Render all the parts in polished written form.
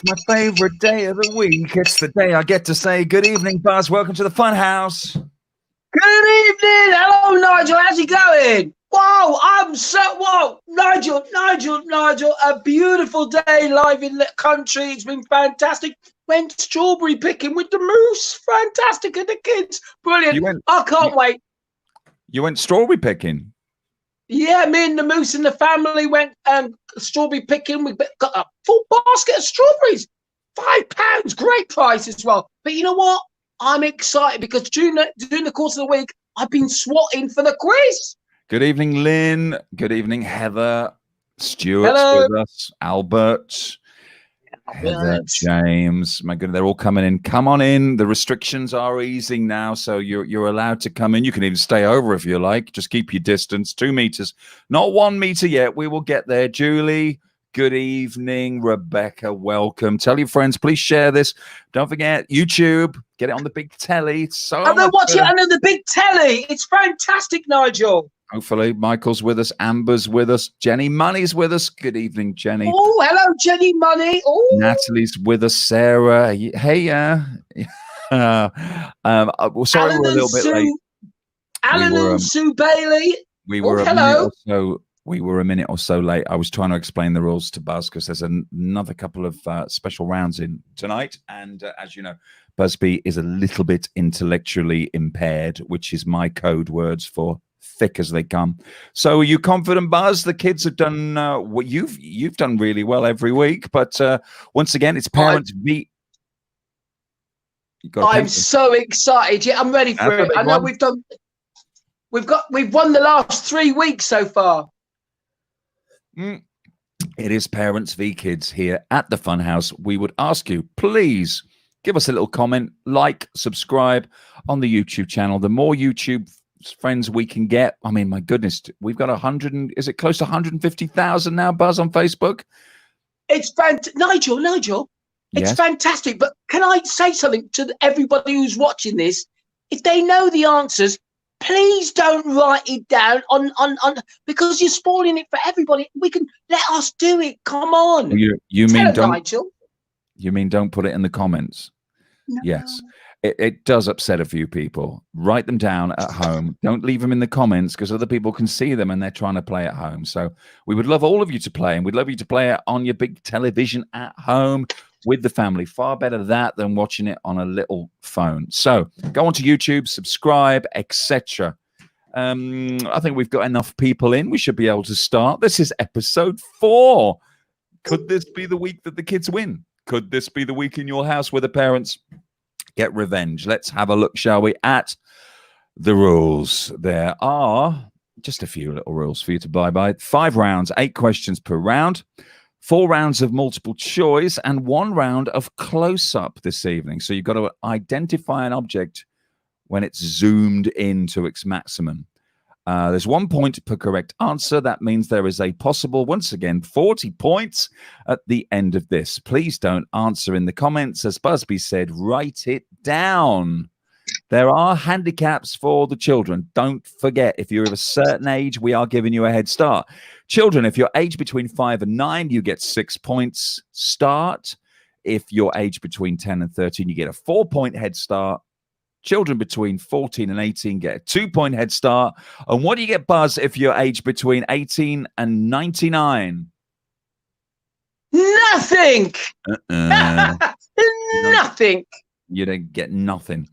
my favorite day of the week. It's the day I get to say good evening, Buzz. Welcome to the Fun House. Good evening. Hello, Nigel. How's it going? Whoa, Nigel. A beautiful day live in the country. It's been fantastic. Went strawberry picking with the moose. Fantastic. And the kids. Brilliant. I can't wait. You went strawberry picking? Yeah, me and the moose and the family went strawberry picking. We got a full basket of strawberries. £5. Great price as well. But you know what? I'm excited because during the course of the week, I've been swatting for the quiz. Good evening, Lynn. Good evening, Heather. Stuart's with us. Albert. Heather, James. My goodness, they're all coming in. Come on in. The restrictions are easing now, so you're allowed to come in. You can even stay over if you like. Just keep your distance. 2 meters. Not 1 meter yet. We will get there. Julie, good evening. Rebecca, welcome. Tell your friends. Please share this. Don't forget YouTube. Get it on the big telly. And then watch it under the big telly. It's fantastic, Nigel. Hopefully, Michael's with us. Amber's with us. Jenny Money's with us. Good evening, Jenny. Oh, hello, Jenny Money. Oh, Natalie's with us. Sarah. Hey, sorry, Alan we're a little bit late. Alan and Sue Bailey. We were a minute or so late. I was trying to explain the rules to Buzz because there's another couple of special rounds in tonight. And as you know, Buzby is a little bit intellectually impaired, which is my code words for thick as they come. So are you confident, Buzz? The kids have done what you've done really well every week. But once again, it's parents v. I'm so excited. Yeah, I'm ready for it. I know we've won the last 3 weeks so far. It is parents v kids here at the Fun House. We would ask you, please give us a little comment, like, subscribe on the YouTube channel. The more YouTube friends we can get, I mean, my goodness, we've got is it close to 150,000 now, Buzz, on Facebook? It's Nigel, it's fantastic. But can I say something to everybody who's watching this? If they know the answers, please don't write it down on because you're spoiling it for everybody. We can let us do it. Come on. You mean don't, Nigel? You mean don't put it in the comments? No. Yes. It does upset a few people. Write them down at home. Don't leave them in the comments because other people can see them and they're trying to play at home. So we would love all of you to play, and we'd love you to play it on your big television at home with the family. Far better that than watching it on a little phone. So go onto YouTube, subscribe, etc. I think we've got enough people in. We should be able to start. This is episode 4. Could this be the week that the kids win? Could this be the week in your house where the parents get revenge? Let's have a look, shall we, at the rules. There are just a few little rules for you to buy by. 5 rounds, 8 questions per round, 4 rounds of multiple choice, and 1 round of close-up this evening. So you've got to identify an object when it's zoomed in to its maximum. There's 1 point per correct answer. That means there is a possible, once again, 40 points at the end of this. Please don't answer in the comments. As Buzby said, write it down. There are handicaps for the children. Don't forget, if you're of a certain age, we are giving you a head start. Children, if you're aged between 5 and 9, you get 6 points start. If you're aged between 10 and 13, you get a 4-point head start. Children between 14 and 18 get a 2-point head start. And what do you get, Buzz, if you're aged between 18 and 99? Nothing. Nothing. You don't get nothing.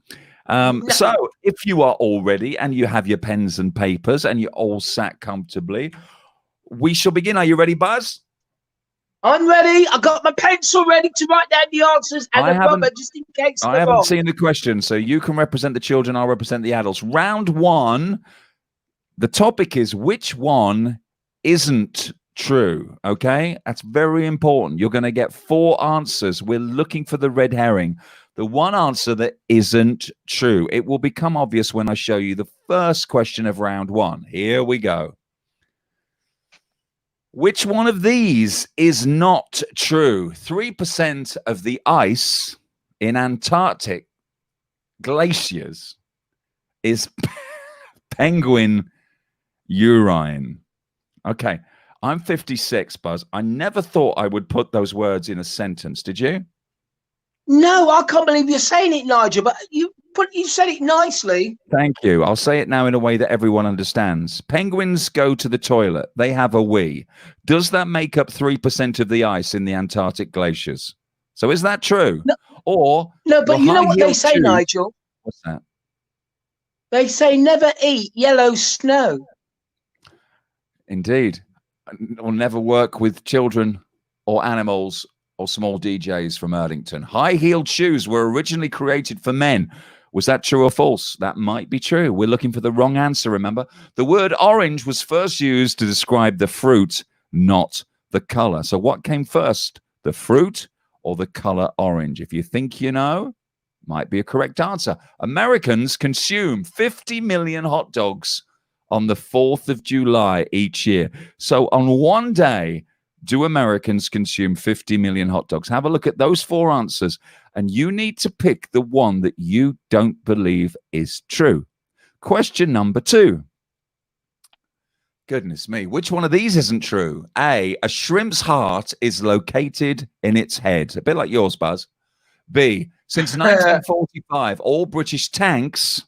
So if you are all ready and you have your pens and papers and you're all sat comfortably, we shall begin. Are you ready, Buzz? I'm ready. I got my pencil ready to write down the answers and a rubber just in case. I haven't seen the question, so you can represent the children. I'll represent the adults. Round 1. The topic is which one isn't true. Okay, that's very important. You're going to get 4 answers. We're looking for the red herring, the one answer that isn't true. It will become obvious when I show you the first question of round 1. Here we go. Which one of these is not true? 3% of the ice in Antarctic glaciers is penguin urine. Okay. I'm 56, Buzz. I never thought I would put those words in a sentence. Did you? No, I can't believe you're saying it, Nigel. But you said it nicely. Thank you. I'll say it now in a way that everyone understands. Penguins go to the toilet. They have a wee. Does that make up 3% of the ice in the Antarctic glaciers? So is that true? No, Or no, but you know what they say, Nigel? What's that? They say never eat yellow snow. Indeed. Or never work with children or animals or small DJs from Erdington. High-heeled shoes were originally created for men. Was that true or false? That might be true. We're looking for the wrong answer, remember? The word orange was first used to describe the fruit, not the color. So what came first, the fruit or the color orange? If you think you know, might be a correct answer. Americans consume 50 million hot dogs on the 4th of July each year. So on one day, do Americans consume 50 million hot dogs? Have a look at those 4 answers, and you need to pick the one that you don't believe is true. Question number 2. Goodness me, which one of these isn't true? A shrimp's heart is located in its head. A bit like yours, Buzz. B, since 1945, all British tanks,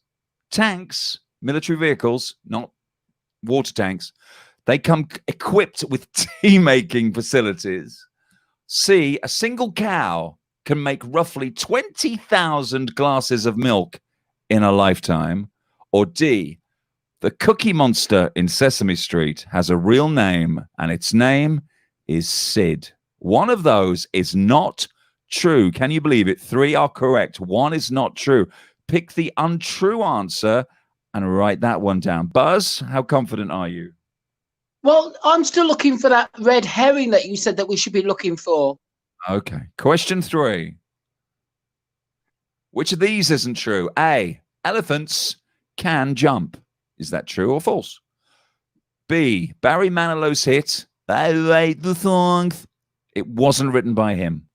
military vehicles, not water tanks, they come equipped with tea-making facilities. C, a single cow can make roughly 20,000 glasses of milk in a lifetime. Or D, the Cookie Monster in Sesame Street has a real name, and its name is Sid. One of those is not true. Can you believe it? 3 are correct. 1 is not true. Pick the untrue answer and write that one down. Buzz, how confident are you? Well, I'm still looking for that red herring that you said that we should be looking for. Okay. Question 3. Which of these isn't true? A, elephants can jump. Is that true or false? B, Barry Manilow's hit, I Write the Songs, it wasn't written by him.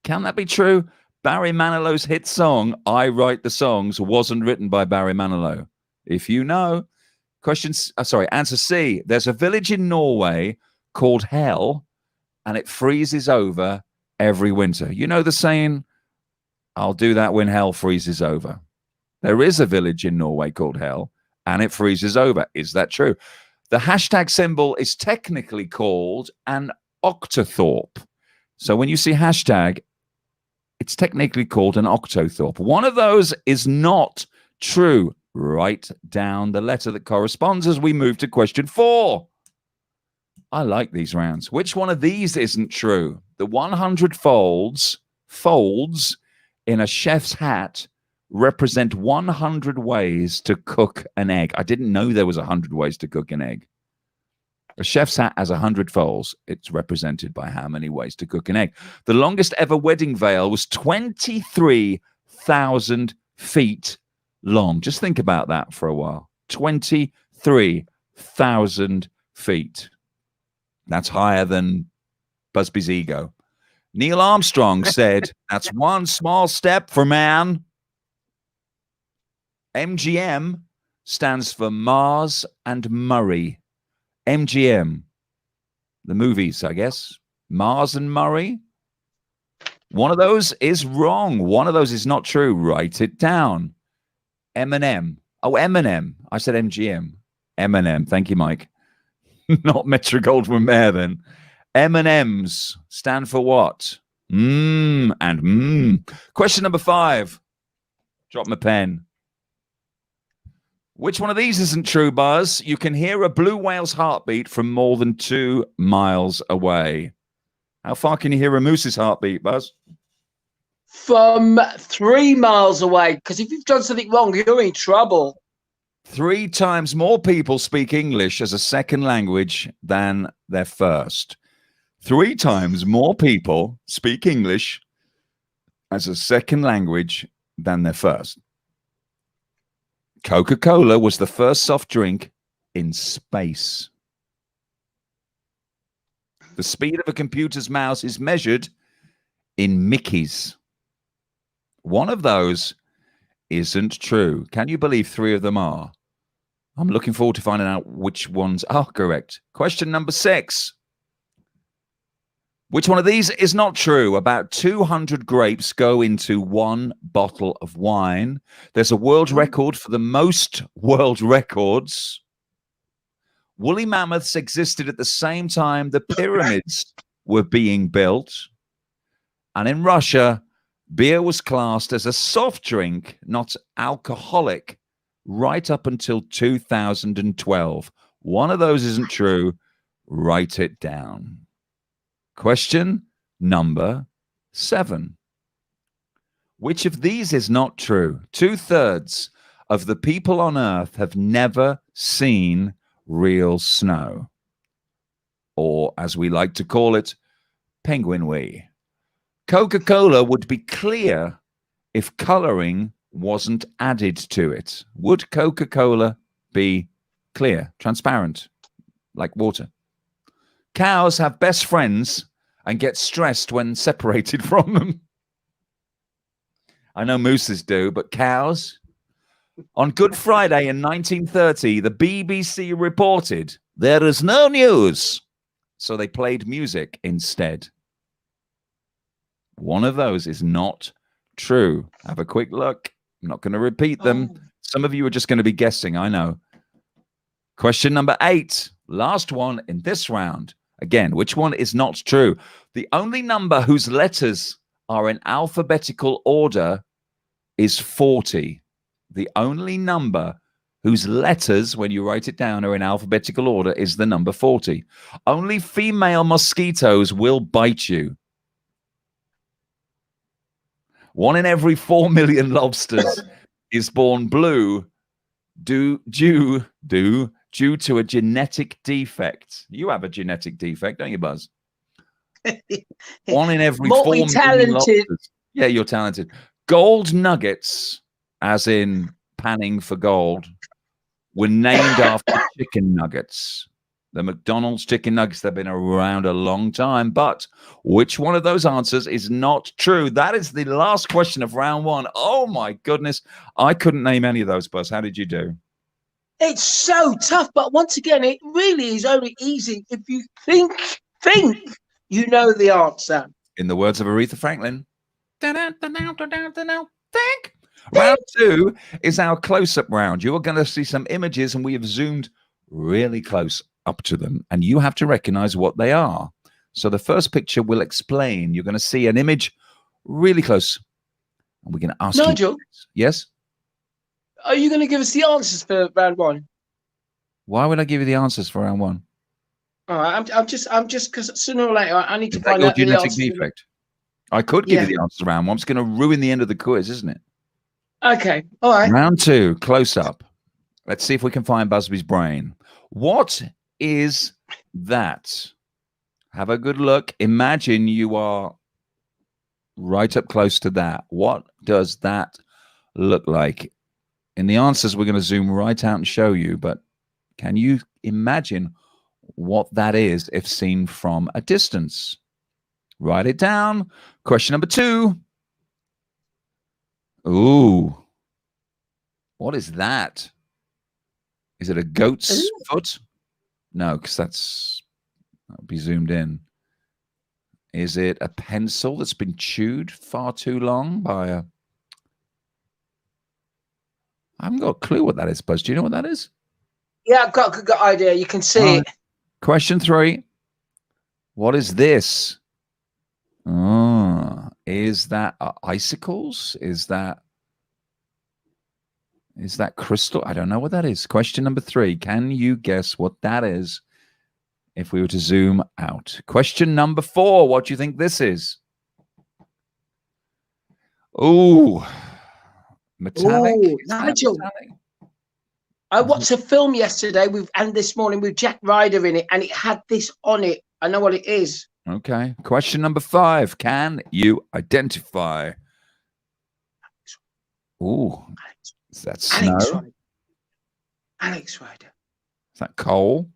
Can that be true? Barry Manilow's hit song, I Write the Songs, wasn't written by Barry Manilow. If you know. Answer C. There's a village in Norway called Hell, and it freezes over every winter. You know the saying, I'll do that when hell freezes over. There is a village in Norway called Hell, and it freezes over. Is that true? The hashtag symbol is technically called an octothorpe. So when you see hashtag, it's technically called an octothorpe. One of those is not true. Write down the letter that corresponds as we move to question 4. I like these rounds. Which one of these isn't true? The 100 folds in a chef's hat represent 100 ways to cook an egg. I didn't know there was 100 ways to cook an egg. A chef's hat has 100 folds. It's represented by how many ways to cook an egg. The longest ever wedding veil was 23,000 feet long. Just think about that for a while. 23,000 feet. That's higher than Busby's ego. Neil Armstrong said, that's one small step for man. MGM stands for Mars and Murray. MGM. The movies, I guess. Mars and Murray. One of those is wrong. One of those is not true. Write it down. Eminem. Oh, Eminem. I said MGM. Eminem. Thank you, Mike. Not Metro Goldwyn Mayer then. M&Ms stand for what? Question number 5. Drop my pen. Which one of these isn't true, Buzz? You can hear a blue whale's heartbeat from more than 2 miles away. How far can you hear a moose's heartbeat, Buzz? From 3 miles away, because if you've done something wrong, you're in trouble. 3 times more people speak English as a second language than their first. 3 times more people speak English as a second language than their first. Coca-Cola was the first soft drink in space. The speed of a computer's mouse is measured in Mickeys. One of those isn't true. Can you believe 3 of them are? I'm looking forward to finding out which ones are correct. Question number 6. Which one of these is not true? About 200 grapes go into one bottle of wine. There's a world record for the most world records. Woolly mammoths existed at the same time the pyramids were being built. And in Russia, beer was classed as a soft drink, not alcoholic, right up until 2012. One of those isn't true. Write it down. Question number 7. Which of these is not true? 2/3 of the people on Earth have never seen real snow. Or, as we like to call it, penguin wee. Coca-Cola would be clear if coloring wasn't added to it. Would Coca-Cola be clear, transparent, like water? Cows have best friends and get stressed when separated from them. I know mooses do, but cows? On Good Friday in 1930, the BBC reported there is no news, so they played music instead. One of those is not true. Have a quick look. I'm not going to repeat them. Some of you are just going to be guessing, I know. Question number 8, last one in this round. Again, which one is not true? The only number whose letters are in alphabetical order is 40. The only number whose letters, when you write it down, are in alphabetical order is the number 40. Only female mosquitoes will bite you. 1 in every 4 million lobsters is born blue due to a genetic defect. You have a genetic defect, don't you, Buzz? 1 in every 4 million lobsters. Yeah, you're talented. Gold nuggets, as in panning for gold, were named after chicken nuggets. The McDonald's chicken nuggets have been around a long time, but which one of those answers is not true? That is the last question of round 1. Oh my goodness. I couldn't name any of those, Buzz. How did you do? It's so tough, but once again, it really is only easy if you think you know the answer. In the words of Aretha Franklin, think. Round 2 is our close-up round. You are going to see some images, and we have zoomed really close up to them, and you have to recognize what they are. So the first picture will explain. You're going to see an image really close, and we're going to ask Nigel, you. Yes? Are you going to give us the answers for round 1? Why would I give you the answers for round 1? All right, I'm just because sooner or later I need to find out your genetic defect. I could give you the answers round 1. I'm just going to ruin the end of the quiz, isn't it? Okay, all right. Round 2, close up. Let's see if we can find Busby's brain. What is that? Have a good look. Imagine you are right up close to that. What does that look like? In the answers, we're going to zoom right out and show you, but can you imagine what that is if seen from a distance? Write it down. Question number 2. Ooh. What is that? Is it a goat's foot? No, because that'll be zoomed in. Is it a pencil that's been chewed far too long by a... I haven't got a clue what that is, Buzz. Do you know what that is? Yeah, I've got a good idea. You can see it. Question 3. What is this? Oh, is that icicles? Is that crystal? I don't know what that is. Question number 3. Can you guess what that is if we were to zoom out? Question number 4. What do you think this is? Ooh. Metallic? Ooh, Nigel. I watched a film yesterday and this morning with Jack Ryder in it, and it had this on it. I know what it is. Okay. Question number 5. Can you identify? Ooh. Is that snow? Alex Ryder. Is that coal?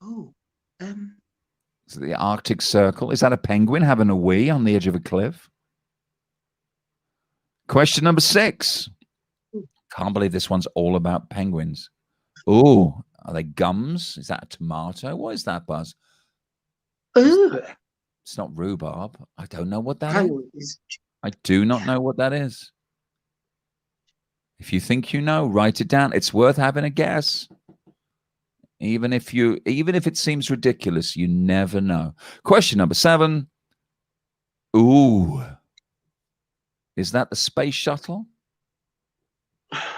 Oh. Is it the Arctic Circle? Is that a penguin having a wee on the edge of a cliff? Question number 6. Can't believe this one's all about penguins. Oh, are they gums? Is that a tomato? What is that, Buzz? Ooh. It's not rhubarb. I don't know what that Hang is. on. I do not know what that is. If you think you know, write it down. It's worth having a guess. Even if it seems ridiculous, you never know. Question number 7. Ooh. Is that the space shuttle?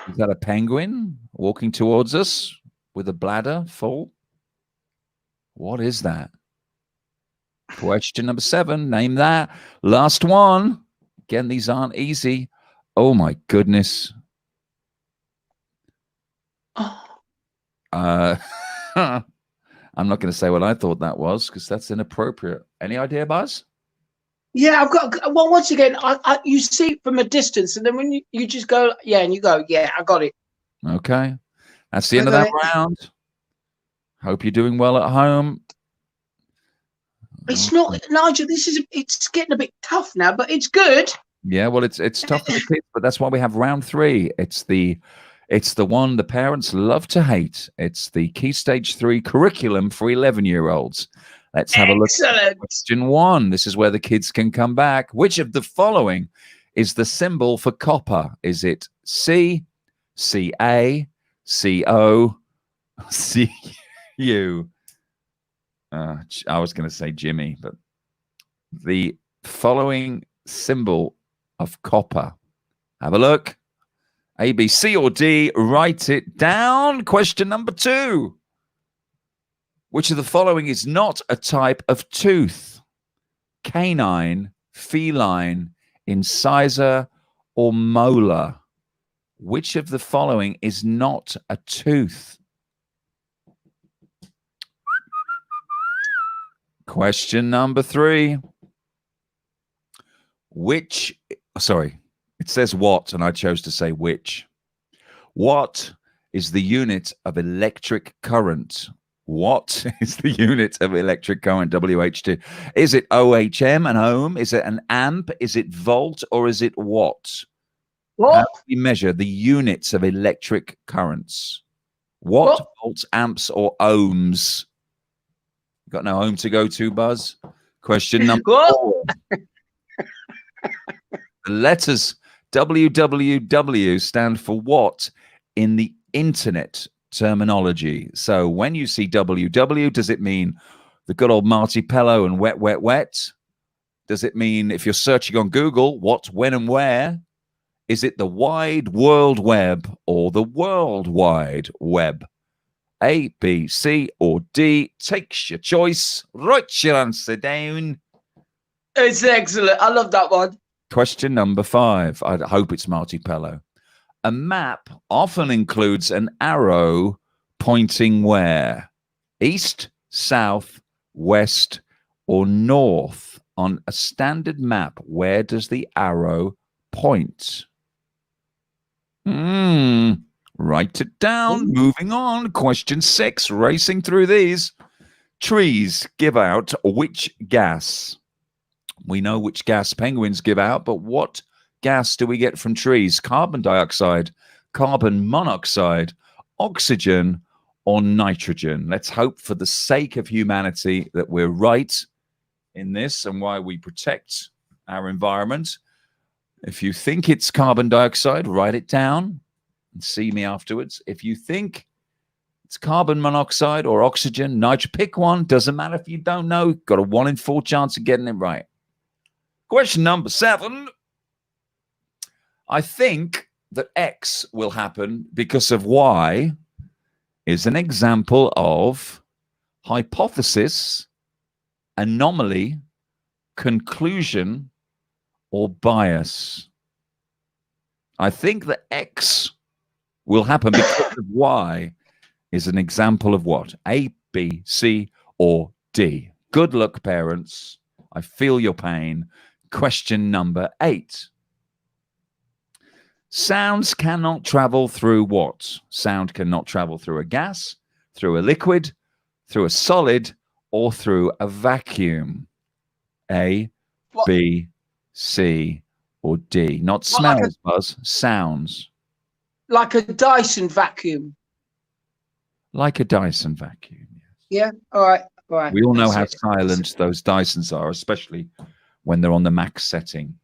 Is that a penguin walking towards us with a bladder full? What is that? Question number 7. Name that. Last one. Again, these aren't easy. Oh my goodness. I'm not going to say what I thought that was because that's inappropriate. Any idea, Buzz? Yeah, I've got. Well, once again, you see it from a distance, and then when you just go, yeah, and you go, yeah, I got it. Okay, that's the end of that round. Hope you're doing well at home. It's not, Nigel. It's getting a bit tough now, but it's good. Yeah, well, it's tough for the kids, but that's why we have round 3. It's the one the parents love to hate. It's the Key Stage 3 curriculum for 11-year-olds. Let's have a look at question 1. This is where the kids can come back. Which of the following is the symbol for copper? Is it C, Ca, Co, Cu? I was going to say Jimmy, but the following symbol of copper. Have a look. A, B, C, or D. Write it down. Question number 2. Which of the following is not a type of tooth? Canine, feline, incisor, or molar? Which of the following is not a tooth? Question number 3. It says what, and I chose to say which. What is the unit of electric current? What is the unit of electric current, WH2? Is it OHM, an ohm? Is it an amp? Is it volt? Or is it watt? What? How do we measure the units of electric currents? What? Volts, amps, or ohms? Got no home to go to, Buzz? Question number 4. The letters WWW stand for what in the internet terminology? So when you see WW, does it mean the good old Marty Pello and wet, wet, wet? Does it mean, if you're searching on Google, what, when, and where? Is it the wide world web or the world wide web? A, B, C, or D. Take your choice. Write your answer down. It's excellent. I love that one. Question number 5. I hope it's Marty Pello. A map often includes an arrow pointing where? East, south, west, or north? On a standard map, where does the arrow point? Write it down. Moving on. Question 6. Racing through these. Trees give out which gas? We know which gas penguins give out, but what gas do we get from trees? Carbon dioxide, carbon monoxide, oxygen, or nitrogen? Let's hope for the sake of humanity that we're right in this and why we protect our environment. If you think it's carbon dioxide, write it down and see me afterwards. If you think it's carbon monoxide or oxygen, nitrogen, pick one. Doesn't matter if you don't know. Got a 1 in 4 chance of getting it right. Question number 7. I think that X will happen because of Y is an example of hypothesis, anomaly, conclusion, or bias. I think that X will happen because of Y is an example of what? A, B, C, or D. Good luck, parents. I feel your pain. Question number 8. Sounds cannot travel through what? Sound cannot travel through a gas, through a liquid, through a solid, or through a vacuum. A, B, C, or D. Not smells, Buzz. Sounds. Like a Dyson vacuum. Like a Dyson vacuum. Yeah. All right. All right. We all know That's how it. silent those Dysons are, especially when they're on the max setting.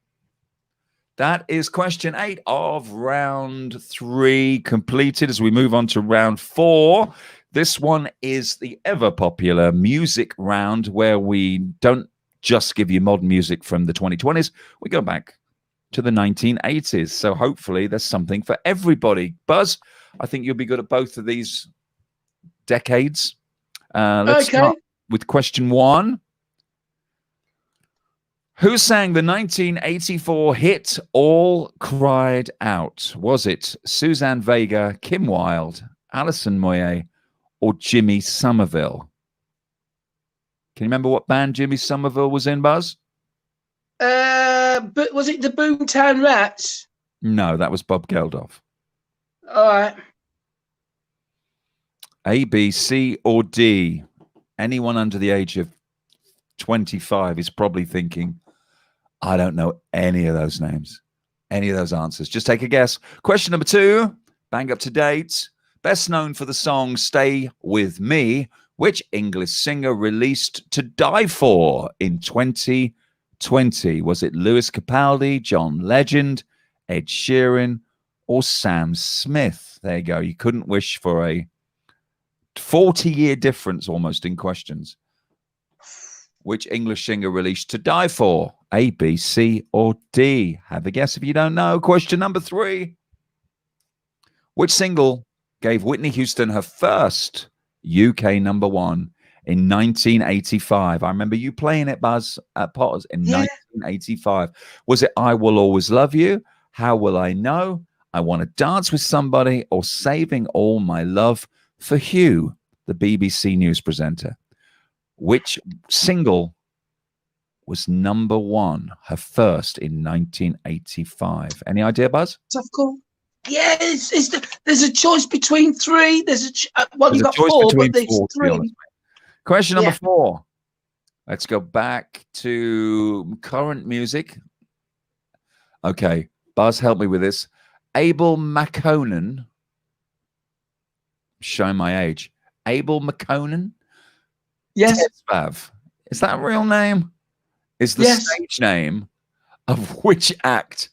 That is question 8 of round 3 completed. As we move on to round 4, this one is the ever popular music round where we don't just give you modern music from the 2020s. We go back to the 1980s. So hopefully there's something for everybody. Buzz, I think you'll be good at both of these decades. Let's start with question 1. Who sang the 1984 hit All Cried Out? Was it Suzanne Vega, Kim Wilde, Alison Moyet, or Jimmy Somerville? Can you remember what band Jimmy Somerville was in, Buzz? But was it the Boomtown Rats? No, that was Bob Geldof. All right. A, B, C, or D? Anyone under the age of 25 is probably thinking, I don't know any of those names, any of those answers. Just take a guess. Question number 2, bang up to date. Best known for the song Stay With Me, which English singer released To Die For in 2020? Was it Lewis Capaldi, John Legend, Ed Sheeran, or Sam Smith? There you go. You couldn't wish for a 40-year difference almost in questions. Which English singer released To Die For? A, B, C, or D? Have a guess if you don't know. Question number 3. Which single gave Whitney Houston her first UK number 1 in 1985? I remember you playing it, Buzz, at Potters in 1985. Was it I Will Always Love You, How Will I Know, I Want to Dance with Somebody, or Saving All My Love for Hugh, the BBC News presenter? Which single was number 1, her first in 1985? Any idea, Buzz? Tough call. Yeah, there's a choice between 3. There's you got 4, but there's 3. Question number 4. Let's go back to current music. Okay, Buzz, help me with this. Abel McConan. Showing my age. Abel McConan. Yes. Tesvav. Is that a real name? Is the stage name of which act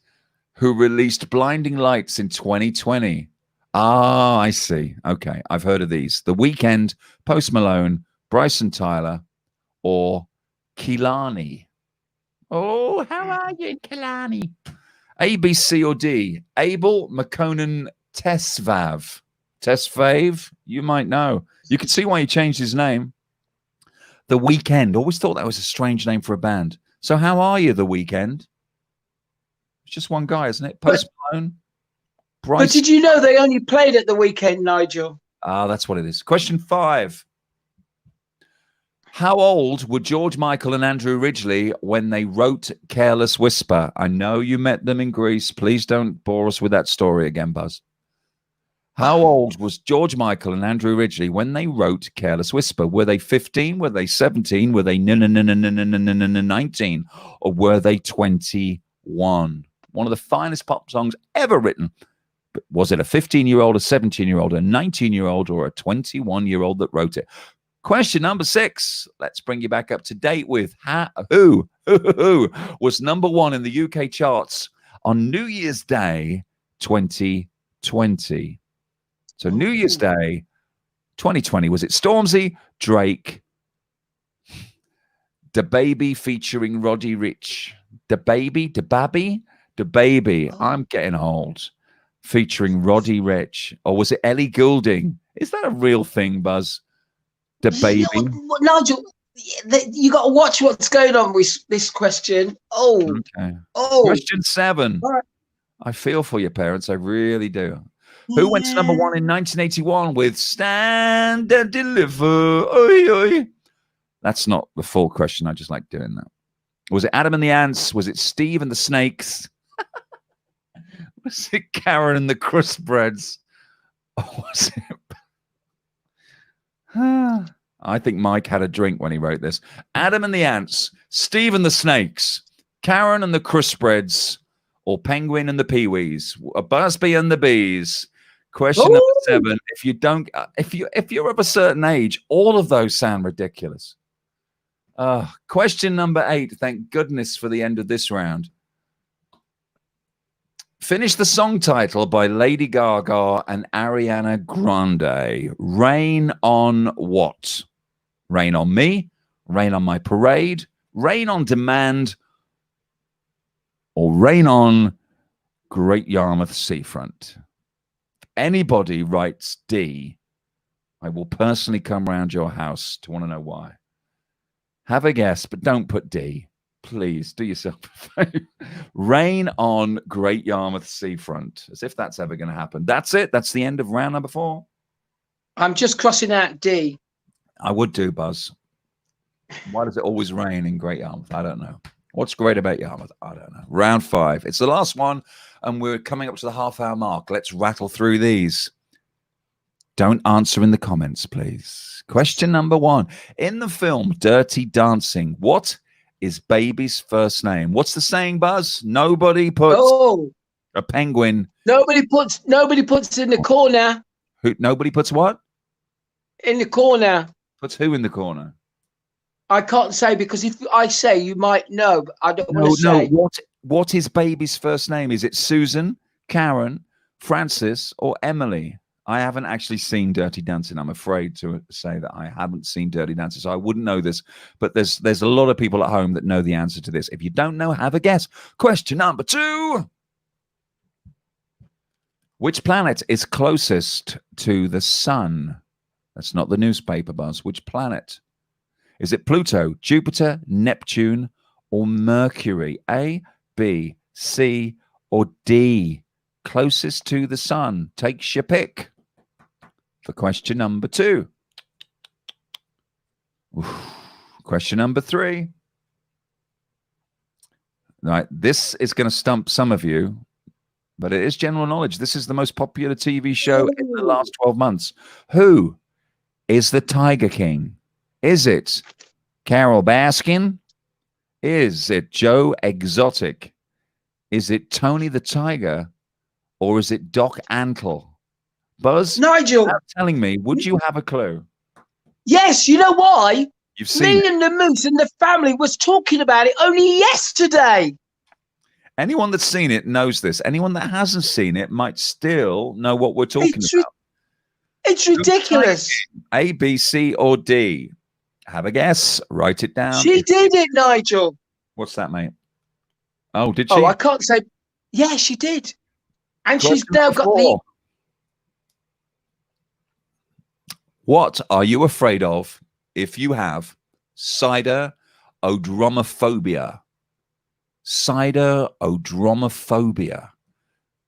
who released Blinding Lights in 2020? Ah, I see. Okay, I've heard of these. The Weeknd, Post Malone, Bryson Tyler, or Kehlani? Oh, how are you, Kehlani? A, B, C, or D? Abel McConan Tesvav. Tesvav? You might know. You can see why he changed his name. The Weeknd. Always thought that was a strange name for a band. So how are you, The Weeknd? It's just one guy, isn't it? Post Malone. But did you know they only played at the weekend, Nigel? Ah, that's what it is. Question 5. How old were George Michael and Andrew Ridgeley when they wrote Careless Whisper? I know you met them in Greece. Please don't bore us with that story again, Buzz. How old was George Michael and Andrew Ridgeley when they wrote Careless Whisper? Were they 15? Were they 17? Were they 19? Or were they 21? One of the finest pop songs ever written. But was it a 15-year-old, a 17-year-old, a 19-year-old, or a 21-year-old that wrote it? Question number 6. Let's bring you back up to date with who was number 1 in the UK charts on New Year's Day 2020. So New Year's Day 2020, was it Stormzy, Drake, DaBaby featuring Roddy Ricch, DaBaby, I'm getting old, featuring Roddy Ricch, or was it Ellie Goulding? Is that a real thing, Buzz? DaBaby? Nigel, you got to watch what's going on with this question. Okay. Question 7. Right. I feel for your parents, I really do. Who went to number 1 in 1981 with Stand and Deliver? Oi, oi. That's not the full question. I just like doing that. Was it Adam and the Ants? Was it Steve and the Snakes? Was it Karen and the Crust Breads? Or was it... I think Mike had a drink when he wrote this. Adam and the Ants, Steve and the Snakes, Karen and the Crust Breads, or Penguin and the Pee-wees, or Buzby and the Bees. Question number 7. If you're of a certain age, all of those sound ridiculous. Question number 8. Thank goodness for the end of this round. Finish the song title by Lady Gaga and Ariana Grande. Rain on what? Rain on me, rain on my parade, rain on demand, or rain on Great Yarmouth Seafront. If anybody writes D, I will personally come round your house to want to know why. Have a guess, but don't put D. Please do yourself a favor. Rain on Great Yarmouth Seafront. As if that's ever going to happen. That's it. That's the end of round number 4. I'm just crossing out D. I would do, Buzz. Why does it always rain in Great Yarmouth? I don't know. What's great about Yarmouth? I don't know. Round 5. It's the last one, and we're coming up to the half-hour mark. Let's rattle through these. Don't answer in the comments, please. Question number 1. In the film Dirty Dancing, what is baby's first name? What's the saying, Buzz? Nobody puts a penguin. Nobody puts in the corner. Nobody puts what? In the corner. Puts who in the corner? I can't say, because if I say, you might know, but I don't want to say. What is baby's first name? Is it Susan, Karen, Francis, or Emily? I haven't actually seen Dirty Dancing. I'm afraid to say that I haven't seen Dirty Dancing, so I wouldn't know this. But there's a lot of people at home that know the answer to this. If you don't know, have a guess. Question number 2. Which planet is closest to the sun? That's not the newspaper, Buzz. Which planet? Is it Pluto, Jupiter, Neptune, or Mercury? A, B, C, or D? Closest to the sun. Take your pick for question number 2. Question number 3. Right, this is going to stump some of you, but it is general knowledge. This is the most popular TV show in the last 12 months. Who is the Tiger King? Is it Carol Baskin? Is it Joe Exotic? Is it Tony the Tiger? Or is it Doc Antle? Buzz, Nigel, without telling me, would you have a clue? Yes, you know why? You've seen Me and the Moose and the family was talking about it only yesterday. Anyone that's seen it knows this. Anyone that hasn't seen it might still know what we're talking about. It's ridiculous. A, B, C, or D? Have a guess. Write it down. She did it, Nigel. What's that, mate? Oh, did she? Oh, I can't say. Yeah, she did. And Question she's now got 4. the... What are you afraid of if you have siderodromophobia? Siderodromophobia.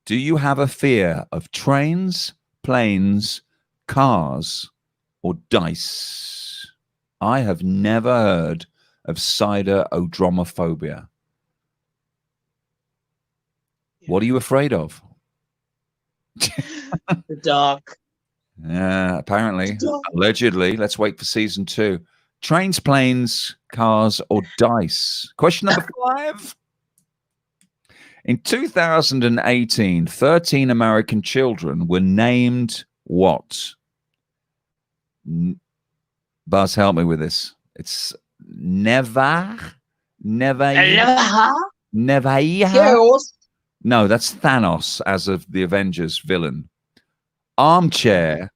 Do you have a fear of trains, planes, cars, or dice? I have never heard of siderodromophobia. What are you afraid of? The dark. Yeah, apparently, allegedly. Let's wait for season 2. Trains, planes, cars, or dice? Question number 5. In 2018, 13 American children were named what? Buzz, help me with this. It's Never. No, that's Thanos as of the Avengers villain. Armchair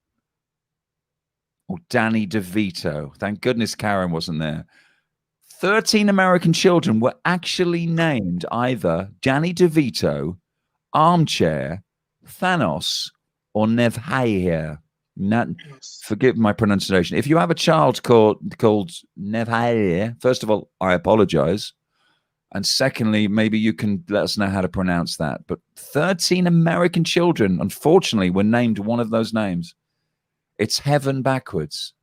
or Danny DeVito. Thank goodness Karen wasn't there. 13 American children were actually named either Danny DeVito, Armchair, Thanos, or Nevhair. Forgive my pronunciation. If you have a child called Nevhair, first of all, I apologize. And secondly, maybe you can let us know how to pronounce that. But 13 American children, unfortunately, were named one of those names. It's heaven backwards.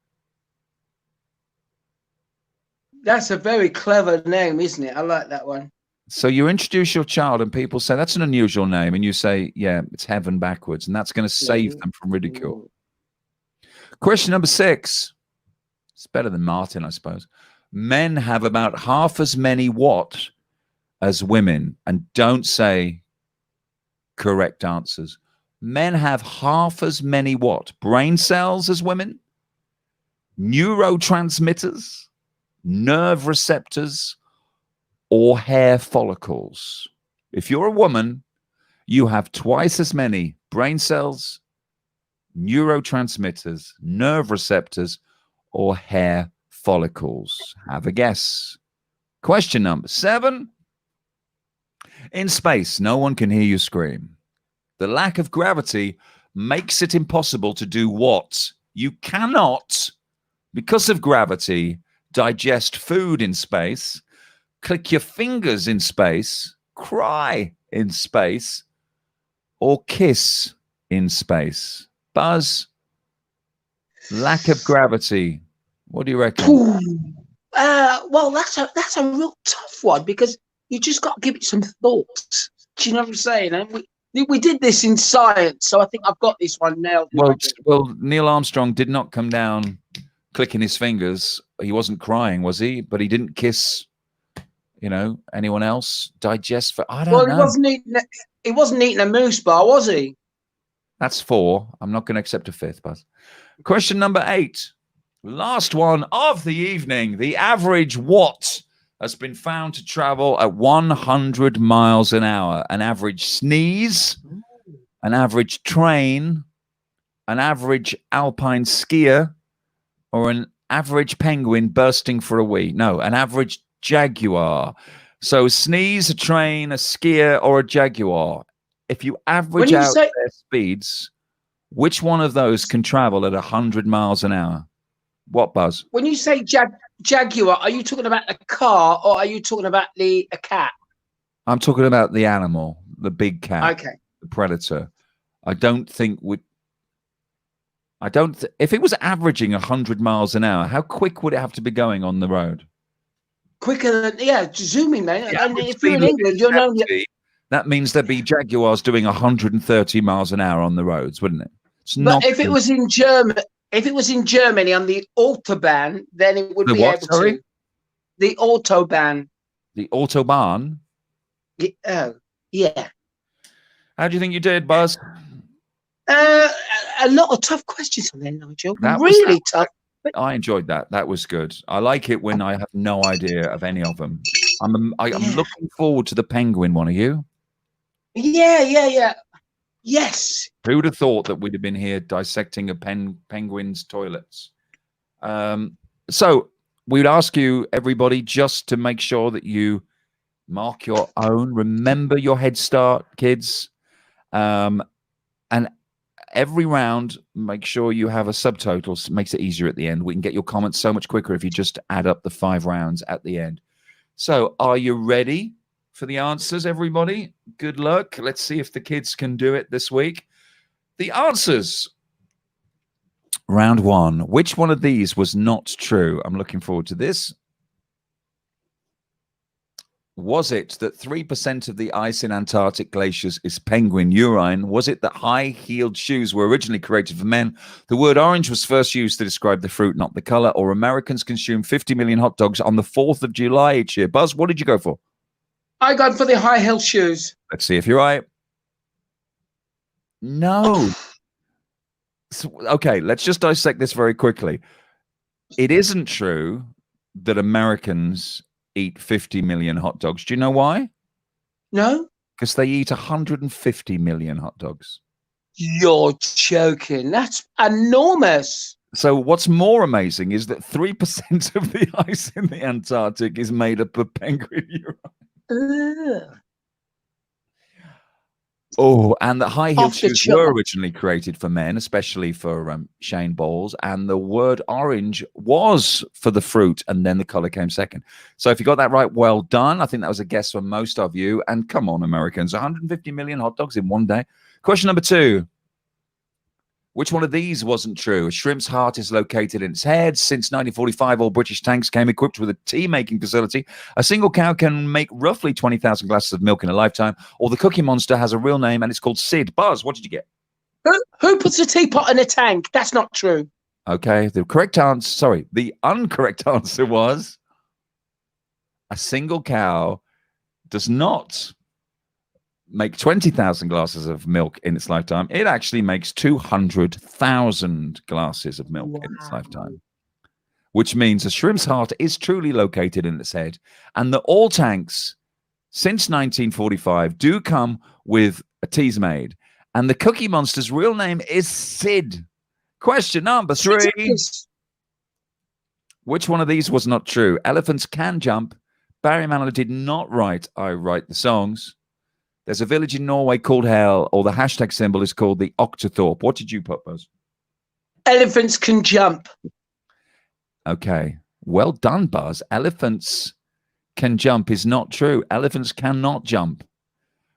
That's a very clever name, isn't it? I like that one. So you introduce your child and people say, that's an unusual name. And you say, yeah, it's heaven backwards. And that's going to save them from ridicule. Question number 6. It's better than Martin, I suppose. Men have about half as many what as women? And don't say correct answers. Men have half as many what? Brain cells as women? Neurotransmitters? Nerve receptors? Or hair follicles? If you're a woman, you have twice as many brain cells, neurotransmitters, nerve receptors, or hair follicles. Have a guess. Question number 7. In space, no one can hear you scream. The lack of gravity makes it impossible to do what? You cannot, because of gravity, digest food in space, click your fingers in space, cry in space, or kiss in space. Buzz, lack of gravity. What do you reckon? Well, that's a real tough one because you just got to give it some thought. Do you know what I'm saying? And we did this in science, so I think I've got this one nailed. Well, Neil Armstrong did not come down clicking his fingers. He wasn't crying, was he? But he didn't kiss, anyone else. Digest for I don't know. He wasn't eating a moose bar, was he? That's 4. I'm not going to accept a 5th, Buzz. Question number 8. Last one of the evening. The average what has been found to travel at 100 miles an hour? An average sneeze, an average train, an average alpine skier, or an average penguin bursting for a wee? No, an average jaguar. So sneeze, a train, a skier, or a jaguar. If you average out their speeds, which one of those can travel at 100 miles an hour? What, Buzz? When you say jaguar, are you talking about a car or are you talking about a cat? I'm talking about the animal, the big cat, okay, the predator. I don't think if it was averaging 100 miles an hour, how quick would it have to be going on the road? Quicker than, zooming, mate. And if you're in England, you'll know. That means there'd be jaguars doing 130 miles an hour on the roads, wouldn't it? But if it was in Germany on the Autobahn, then it would be able to. The Autobahn. The Autobahn? Yeah. How do you think you did, Buzz? A lot of tough questions on there, Nigel. Tough. I enjoyed that. That was good. I like it when I have no idea of any of them. I'm looking forward to the penguin one. Are you? Yeah. Yes. Who would have thought that we'd have been here dissecting a penguin's toilets? So we would ask you, everybody, just to make sure that you mark your own. Remember your head start, kids. And every round, make sure you have a subtotal. Makes it easier at the end. We can get your comments so much quicker if you just add up the 5 rounds at the end. So are you ready for the answers, everybody? Good luck. Let's see if the kids can do it this week. The answers. Round 1. Which one of these was not true? I'm looking forward to this. Was it that 3% of the ice in Antarctic glaciers is penguin urine? Was it that high-heeled shoes were originally created for men? The word orange was first used to describe the fruit, not the color. Or Americans consume 50 million hot dogs on the 4th of July each year. Buzz, what did you go for? I got for the high-heeled shoes. Let's see if you're right. No. Okay, let's just dissect this very quickly. It isn't true that Americans eat 50 million hot dogs. Do you know why? No. Because they eat 150 million hot dogs. You're joking. That's enormous. So what's more amazing is that 3% of the ice in the Antarctic is made up of penguin urine. Oh, and the high-heeled shoes were originally created for men, especially for Shane Bowles. And the word orange was for the fruit, and then the color came second. So if you got that right, well done. I think that was a guess for most of you. And come on, Americans, 150 million hot dogs in one day. Question number 2. Which one of these wasn't true? A shrimp's heart is located in its head. Since 1945, all British tanks came equipped with a tea-making facility. A single cow can make roughly 20,000 glasses of milk in a lifetime. Or the Cookie Monster has a real name, and it's called Sid. Buzz, what did you get? Who puts a teapot in a tank? That's not true. Okay, the incorrect answer was a single cow does not make 20,000 glasses of milk in its lifetime. It actually makes 200,000 glasses of milk in its lifetime, which means a shrimp's heart is truly located in its head, and that all tanks since 1945 do come with a tease made. And the Cookie Monster's real name is Sid. Question number 3. Which one of these was not true? Elephants can jump. Barry Manilow did not write I Write the Songs. There's a village in Norway called Hell, or the hashtag symbol is called the Octothorpe. What did you put, Buzz? Elephants can jump. Okay. Well done, Buzz. Elephants can jump is not true. Elephants cannot jump,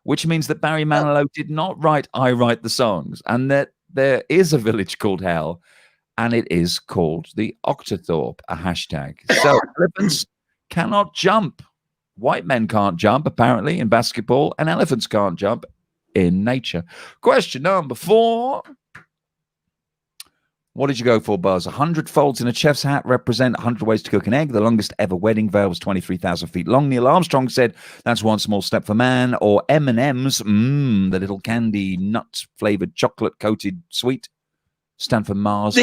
which means that Barry Manilow did not write I Write the Songs, and that there is a village called Hell, and it is called the Octothorpe, a hashtag. So elephants cannot jump. White men can't jump, apparently, in basketball, and elephants can't jump in nature. Question number 4. What did you go for, Buzz? 100 folds in a chef's hat represent 100 ways to cook an egg. The longest ever wedding veil was 23,000 feet long. Neil Armstrong said, that's one small step for man. Or M&M's, the little candy, nut-flavored, chocolate-coated sweet, stand for Mars.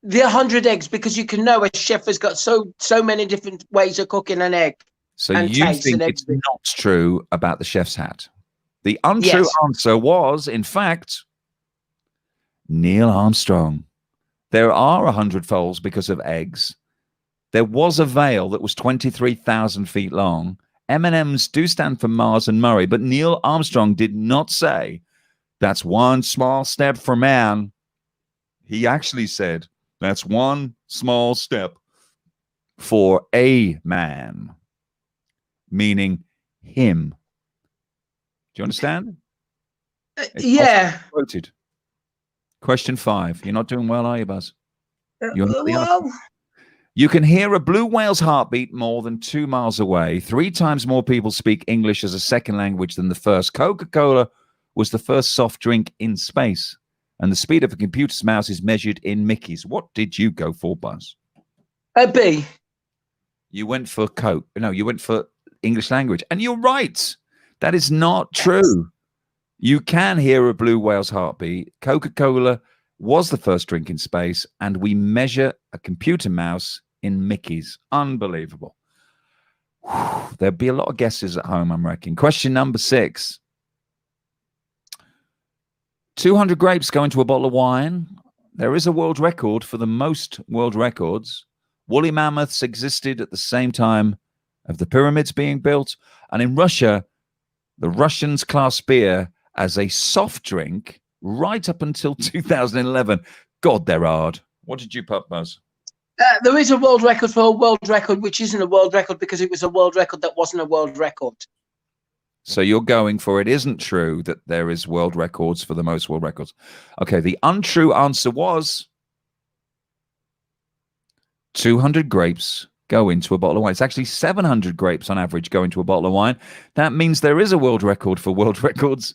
The 100 eggs, because you can know a chef has got so many different ways of cooking an egg. So you think it's not true about the chef's hat? The untrue answer was, in fact, Neil Armstrong. There are 100 folds because of eggs. There was a veil that was 23,000 feet long. M&M's do stand for Mars and Murray, but Neil Armstrong did not say, that's one small step for man. He actually said, that's one small step for a man, meaning him. Do you understand? Yeah. Quoted. Question 5. You're not doing well, are you, Buzz? You can hear a blue whale's heartbeat more than 2 miles away. 3 times more people speak English as a second language than the first. Coca-Cola was the first soft drink in space, and the speed of a computer's mouse is measured in Mickeys. What did you go for, Buzz? A B. You went for Coke. No, you went for English language. And you're right. That is not true. You can hear a blue whale's heartbeat. Coca-Cola was the first drink in space, and we measure a computer mouse in Mickeys. Unbelievable. There'll be a lot of guesses at home, I'm reckoning. Question number 6. 200 grapes go into a bottle of wine. There is a world record for the most world records. Woolly mammoths existed at the same time of the pyramids being built. And in Russia, the Russians class beer as a soft drink right up until 2011. God, they're hard. What did you put, Buzz? There is a world record for a world record, which isn't a world record because it was a world record that wasn't a world record. So you're going for it isn't true that there is world records for the most world records. Okay, the untrue answer was 200 grapes go into a bottle of wine. It's actually 700 grapes on average go into a bottle of wine. That means there is a world record for world records,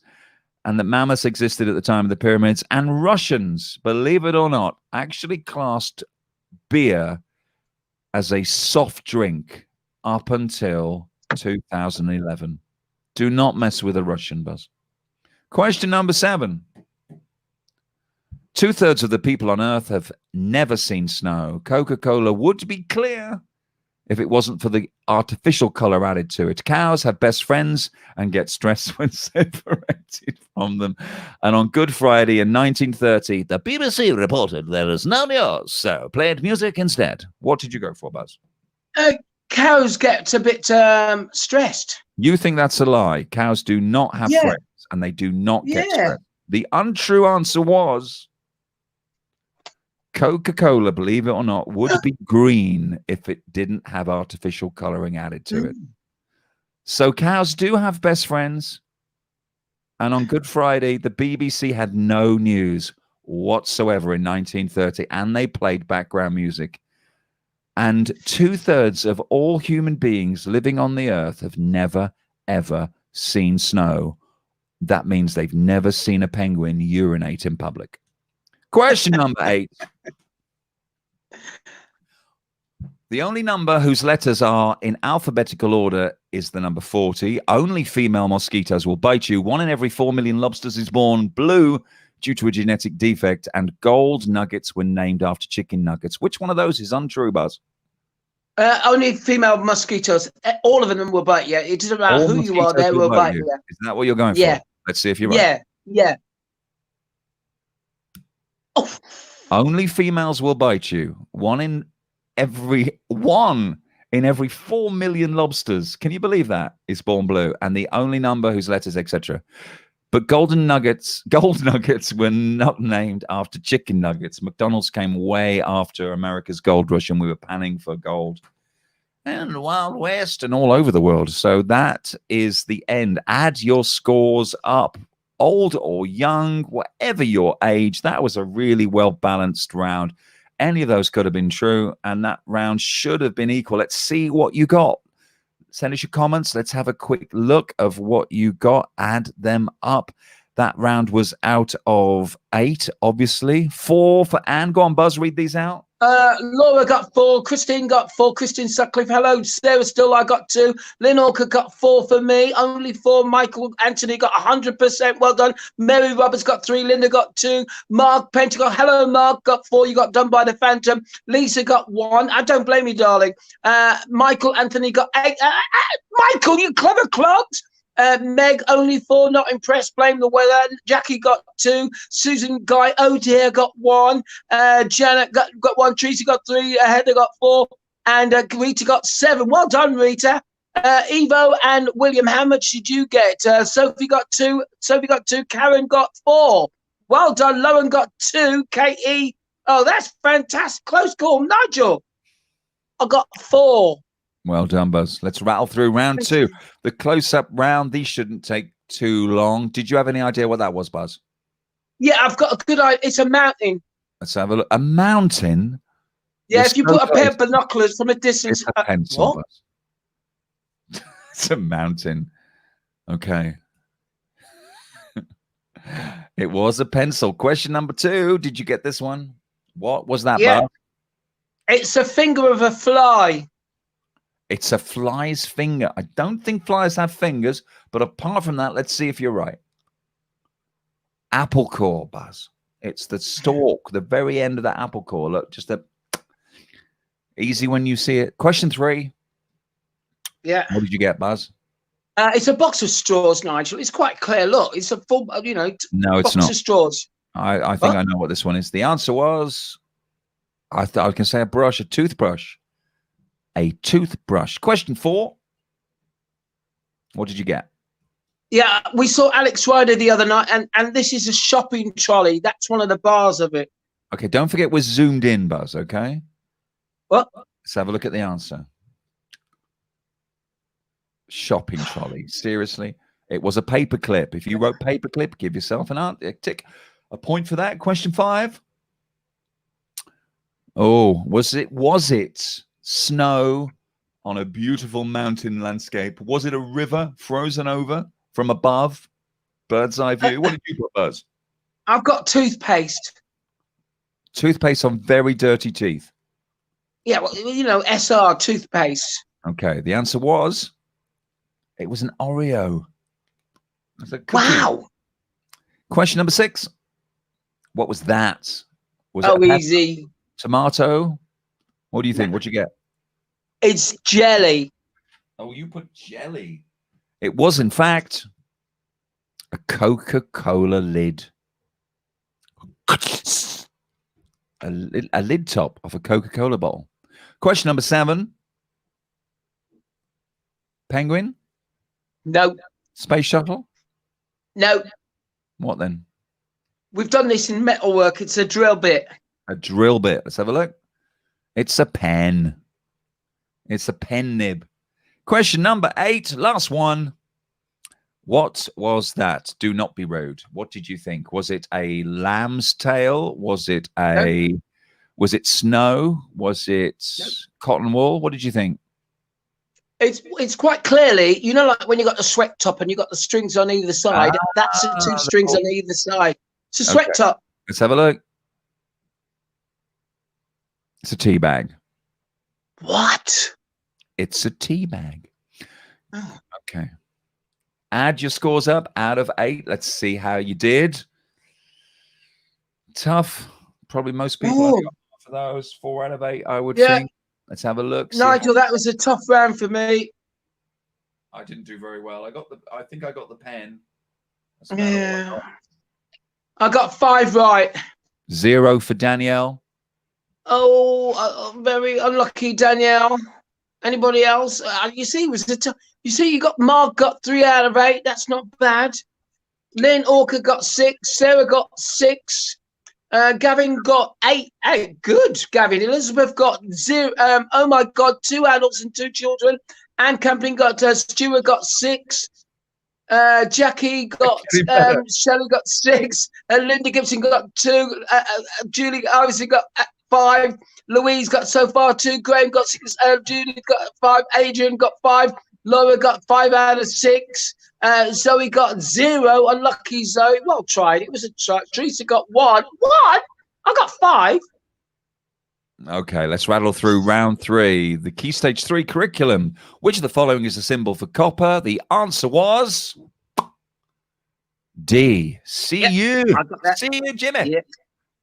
and that mammoths existed at the time of the pyramids. And Russians, believe it or not, actually classed beer as a soft drink up until 2011. Do not mess with a Russian, Buzz. Question number 7. 2/3 of the people on Earth have never seen snow. Coca-Cola would be clear if it wasn't for the artificial color added to it. Cows have best friends and get stressed when separated from them. And on Good Friday in 1930, the BBC reported there is no news, so played music instead. What did you go for, Buzz? Cows get a bit stressed. You think that's a lie. Cows do not have friends, and they do not get stressed. The untrue answer was Coca-Cola, believe it or not, would be green if it didn't have artificial coloring added to it. So cows do have best friends. And on Good Friday, the BBC had no news whatsoever in 1930, and they played background music. And 2/3 of all human beings living on the earth have never, ever seen snow. That means they've never seen a penguin urinate in public. Question number 8. The only number whose letters are in alphabetical order is the number 40. Only female mosquitoes will bite you. 1 in every 4 million lobsters is born blue due to a genetic defect, and gold nuggets were named after chicken nuggets. Which one of those is untrue, Buzz? Only female mosquitoes. All of them will bite you. It doesn't matter All who you are, they will bite you. Is that what you're going Yeah. for? Let's see if you're right. Yeah. Oh. Only females will bite you. 1 in every 4 million lobsters. Can you believe that? Is born blue, and the only number whose letters, etc. But gold nuggets were not named after chicken nuggets. McDonald's came way after America's gold rush, and we were panning for gold and the Wild West and all over the world. So that is the end. Add your scores up, old or young, whatever your age. That was a really well-balanced round. Any of those could have been true, and that round should have been equal. Let's see what you got. Send us your comments. Let's have a quick look of what you got. Add them up. That round was out of 8, obviously. 4 for Anne. Go on, Buzz, read these out. Laura got 4. Christine got 4. Christine Sutcliffe, hello. Sarah Still, I got 2. Lynn Orca got 4 for me. Only 4. Michael Anthony got 100%. Well done. Mary Roberts got 3. Linda got 2. Mark Pentagon, hello, Mark, got 4. You got done by the Phantom. Lisa got 1. I don't blame you, darling. Michael Anthony got 8. Michael, you clever clogs. Meg, only 4, not impressed, blame the weather. Jackie got 2. Susan Guy, oh dear, got 1. Janet got 1. Tracy got 3. Heather got 4. And Rita got 7. Well done, Rita. Evo and William, how much did you get? Sophie got 2. Karen got 4. Well done. Lauren got 2. Katie, oh, that's fantastic. Close call. Nigel, I got 4. Well done, Buzz. Let's rattle through round 2. The close-up round. These shouldn't take too long. Did you have any idea what that was, Buzz? Yeah, I've got a good idea. It's a mountain. Let's have a look. A mountain? Yeah, It's if you so put a pair close. of binoculars from a distance. It's a pencil, what? Buzz. It's a mountain. Okay. It was a pencil. Question number 2. Did you get this one? What was that, Yeah. Buzz? It's a finger of a fly. It's a fly's finger. I don't think flies have fingers, but apart from that, let's see if you're right. Apple core, Buzz. It's the stalk, the very end of the apple core. Look, just a easy when you see it. Question 3. Yeah. What did you get, Buzz? It's a box of straws, Nigel. It's quite clear. Look, it's a full, No, it's box not. of straws. I think I know what this one is. The answer was, I thought I can say a brush, a toothbrush. A toothbrush. Question 4. What did you get? Yeah, we saw Alex Rider the other night, and this is a shopping trolley. That's one of the bars of it. Okay, don't forget we're zoomed in, Buzz, okay? What? Let's have a look at the answer. Shopping trolley. Seriously? It was a paperclip. If you wrote paperclip, give yourself a tick. A point for that. Question 5. Oh, was it snow on a beautiful mountain landscape? Was it a river frozen over from above? Bird's eye view. What did you put, Buzz? I've got toothpaste. Toothpaste on very dirty teeth. Yeah, well, SR toothpaste. Okay, the answer was, it was an Oreo. It's a cookie. Wow. Question number 6. What was that? Was Oh, it a easy. tomato? What do you think? What'd you get? It's jelly. Oh, you put jelly. It was, in fact, a Coca-Cola lid. A lid top of a Coca-Cola bottle. Question number 7. Penguin? No. Space shuttle? No. What then? We've done this in metalwork. It's a drill bit. A drill bit. Let's have a look. It's a pen. It's a pen nib. Question number 8. Last one. What was that? Do not be rude. What did you think? Was it a lamb's tail? Was it was it snow? Was it cotton wool? What did you think? It's quite clearly, like when you got the sweat top and you got the strings on either side. That's the 2 strings on either side. It's a sweat top. Let's have a look. It's a tea bag. What? It's a tea bag. Oh. Okay. Add your scores up out of 8. Let's see how you did. Tough. Probably most people have got half of those. 4 out of 8, I would think. Let's have a look. Nigel, that was a tough round for me. I didn't do very well. I think I got the pen. Yeah. I got 5 right. 0 for Danielle. Oh, very unlucky, Danielle. Anybody else? You see, you got Mark got 3 out of 8. That's not bad. Lynn Orca got 6. Sarah got 6. Gavin got 8. Hey, good, Gavin. Elizabeth got 0. Oh my God, 2 adults and 2 children. Anne Camping got Stuart got 6. Jackie got Shelley got 6. Linda Gibson got 2. Julie obviously got 5. Louise got so far 2. Graham got 6. Julie got 5. Adrian got 5. Laura got 5 out of 6. Zoe got 0. Unlucky Zoe. Well tried. It was a try. Teresa got 1. What? I got 5. Okay, let's rattle through round 3. The Key Stage 3 curriculum. Which of the following is a symbol for copper? The answer was D. See you. See you, Jimmy. Yep.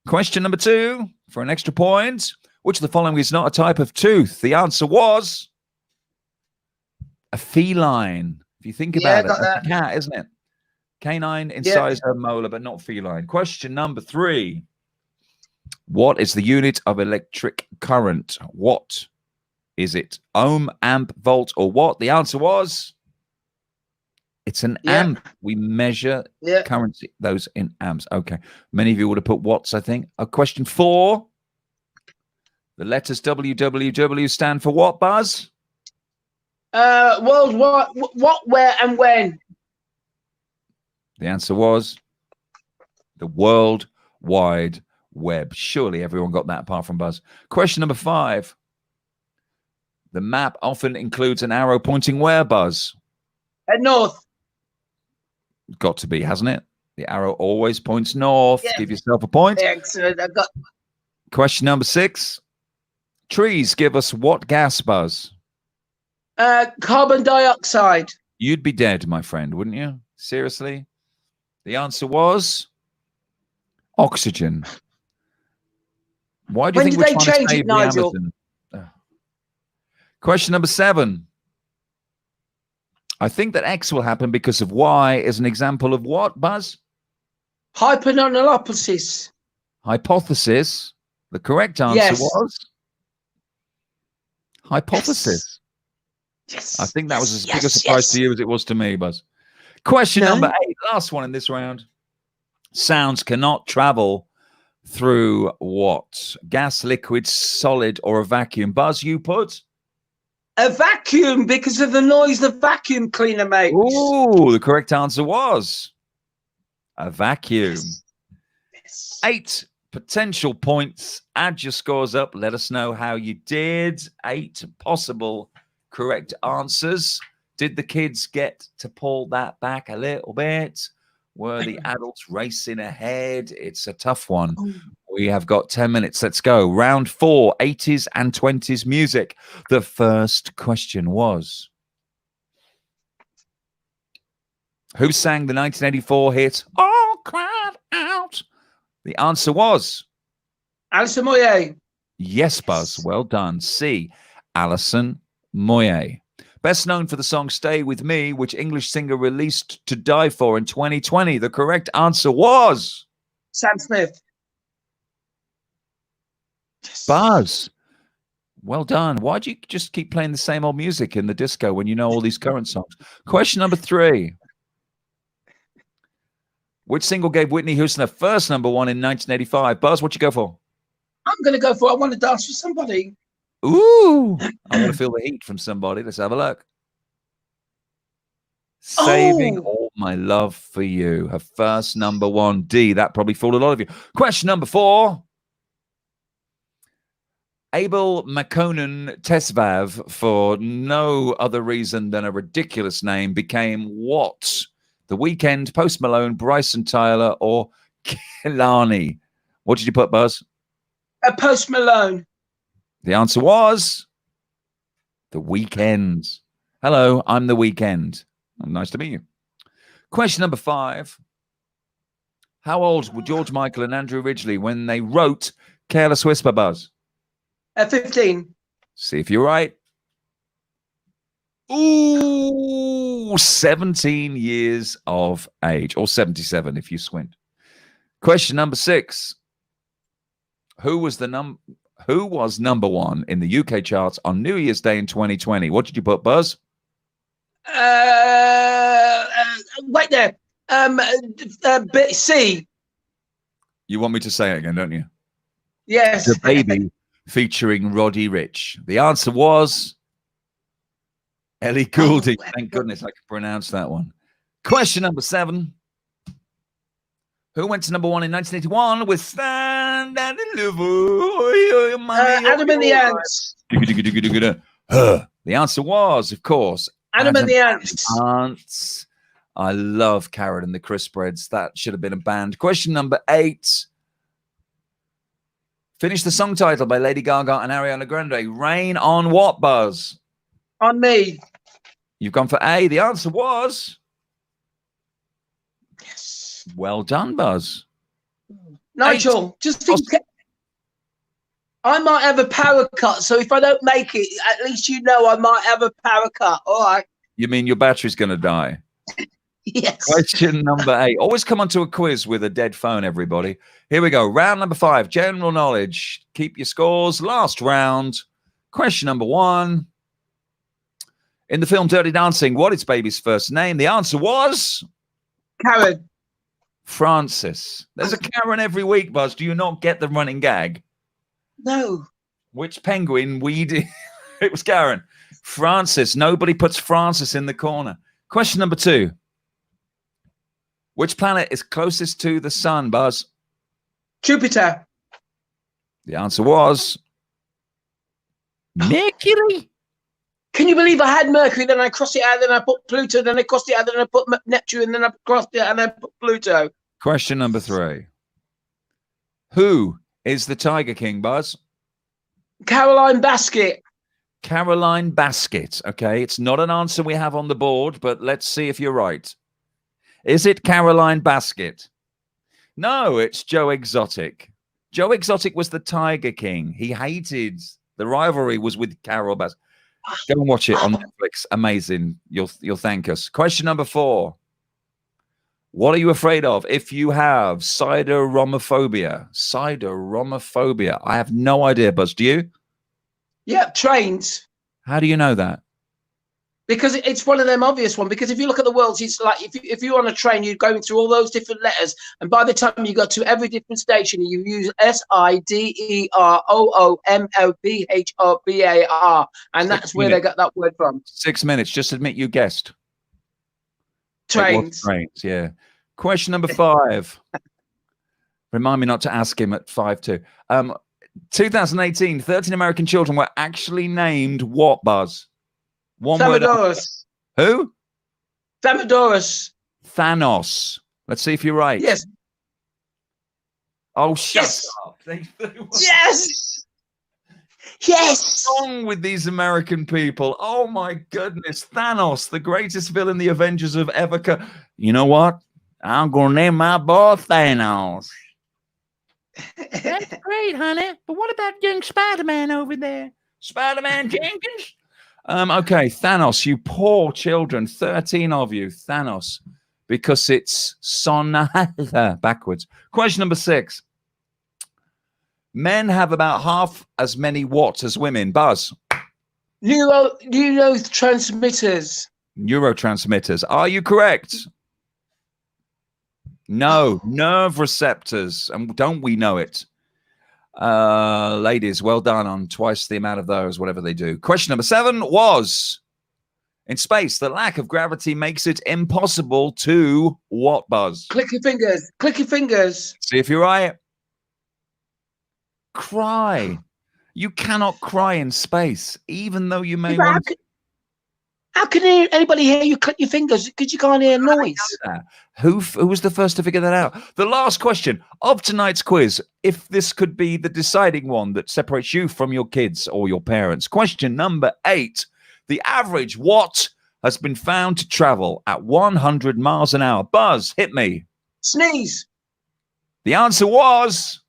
Question number 2 for an extra point. Which of the following is not a type of tooth? The answer was a feline. If you think about it, that's a cat, isn't it? Canine incisor molar, but not feline. Question number 3. What is the unit of electric current? What is it? Ohm, amp, volt, or watt? The answer was it's an amp. We measure currency, those in amps. Okay. Many of you would have put watts, I think. Question 4. The letters WWW stand for what, Buzz? World what, where, and when? The answer was the World Wide Web. Surely everyone got that apart from Buzz. Question number 5. The map often includes an arrow pointing where, Buzz? At north. Got to be, hasn't it? The arrow always points north. Give yourself a point. Excellent. I got. Question number 6. Trees give us what gas, Buzz? Carbon dioxide. You'd be dead, my friend, wouldn't you? Seriously? The answer was oxygen. Why do you think we're trying to save the Amazon? Question number 7. I think that X will happen because of Y is an example of what, Buzz? Hypothalamus. Hypothesis. The correct answer was hypothesis. Yes. I think that was as big a surprise to you as it was to me, Buzz. Question number 8, last one in this round. Sounds cannot travel through what? Gas, liquid, solid, or a vacuum? Buzz, you put? A vacuum, because of the noise the vacuum cleaner makes. Ooh, the correct answer was a vacuum. Yes. 8 potential points. Add your scores up. Let us know how you did. 8 possible correct answers. Did the kids get to pull that back a little bit? Were the adults racing ahead? It's a tough one. We have got 10 minutes. Let's go. Round 4, 80s and 20s music. The first question was, who sang the 1984 hit All Cried Out? The answer was Alison Moyet. Yes, Buzz. Well done. C. Alison Moyet. Best known for the song Stay With Me, which English singer released To Die For in 2020. The correct answer was Sam Smith. Yes. Buzz. Well done. Why do you just keep playing the same old music in the disco when you know all these current songs? Question number 3. Which single gave Whitney Houston her first #1 in 1985? Buzz, what you go for? I'm going to go for I Want to Dance with Somebody. Ooh, I want to feel the heat from somebody. Let's have a look. Saving All My Love for You. Her first #1. D. That probably fooled a lot of you. Question number 4. Abel Makonnen Tesvav, for no other reason than a ridiculous name, became what? The Weeknd, Post Malone, Bryson Tyler, or Kehlani? What did you put, Buzz? Post Malone. The answer was The Weeknd. Hello, I'm The Weeknd. Nice to meet you. Question number 5. How old were George Michael and Andrew Ridgeley when they wrote Careless Whisper, Buzz? 15. See if you're right. Ooh, 17 years of age, or 77 if you squint. Question number 6. Who was number 1 in the UK charts on New Year's Day in 2020? What did you put, Buzz? Wait there. C. You want me to say it again, don't you? Yes. The Baby featuring Roddy Ricch. The answer was Ellie Goulding. Thank goodness I could pronounce that one. Question number 7. Who went to number 1 in 1981 with Stand and Deliver? Adam and the Ants. The answer was, of course, Adam and the Ants. Ants. I love Carrot and the Crisp Breads. That should have been a band. Question number 8. Finish the song title by Lady Gaga and Ariana Grande. Rain on what, Buzz? On me. You've gone for A. The answer was... Yes. Well done, Buzz. Nigel, just think... I might have a power cut, so if I don't make it, at least you know I might have a power cut. All right. You mean your battery's going to die? Yes. Question number 8. Always come onto a quiz with a dead phone, everybody. Here we go. Round number 5. General knowledge. Keep your scores. Last round. Question number 1. In the film Dirty Dancing, what is Baby's first name? The answer was... Karen. Francis. There's a Karen every week, Buzz. Do you not get the running gag? No. Which penguin weed? It was Karen. Francis. Nobody puts Francis in the corner. Question number 2. Which planet is closest to the sun, Buzz? Jupiter. The answer was Mercury. Can you believe I had Mercury, then I crossed it out, then I put Pluto, then I crossed it out, then I put Neptune, then I crossed it out, and I put Pluto. Question number 3. Who is the Tiger King, Buzz? Caroline Basket. Caroline Basket. Okay, it's not an answer we have on the board, but let's see if you're right. Is it Caroline Basket? No, it's Joe Exotic. Joe Exotic was the Tiger King. He hated the rivalry was with Carol Basket. Go and watch it on Netflix. Amazing. You'll thank us. Question number 4. What are you afraid of if you have sideromophobia? Sideromophobia. I have no idea, Buzz. Do you? Yeah, trains. How do you know that? Because it's one of them obvious one. Because if you look at the worlds, it's like if you're on a train, you're going through all those different letters, and by the time you got to every different station, you use SIDEROOMOPHOBAR, and that's where they got that word from. 6 minutes. Just admit you guessed. Trains. Trains. Yeah. Question number 5. Remind me not to ask him at 5-2. 2018, 13 American children were actually named what, Buzz? One Thermodorus. Word. Who? Thermodorus. Thanos. Let's see if you're right. Yes. Oh, shut Yes. up. Yes. Yes. What's wrong with these American people? Oh, my goodness. Thanos, the greatest villain the Avengers have ever come. You know what? I'm going to name my boy Thanos. That's great, honey. But what about young Spider-Man over there? Spider-Man Jenkins? Okay, Thanos, you poor children, 13 of you, Thanos, because it's backwards. Question number 6. Men have about half as many watts as women. Buzz. Neurotransmitters. Neurotransmitters. Are you correct? No, nerve receptors. And don't we know it? Ladies, well done on twice the amount of those, whatever they do. Question number 7 was, in space, the lack of gravity makes it impossible to what, Buzz? Click your fingers. Click your fingers. See if you're right. Cry. You cannot cry in space, even though you may want to. How can anybody hear you click your fingers? Because you can't hear noise. Who was the first to figure that out? The last question of tonight's quiz, if this could be the deciding one that separates you from your kids or your parents. Question number 8. The average what has been found to travel at 100 miles an hour? Buzz, hit me. Sneeze. The answer was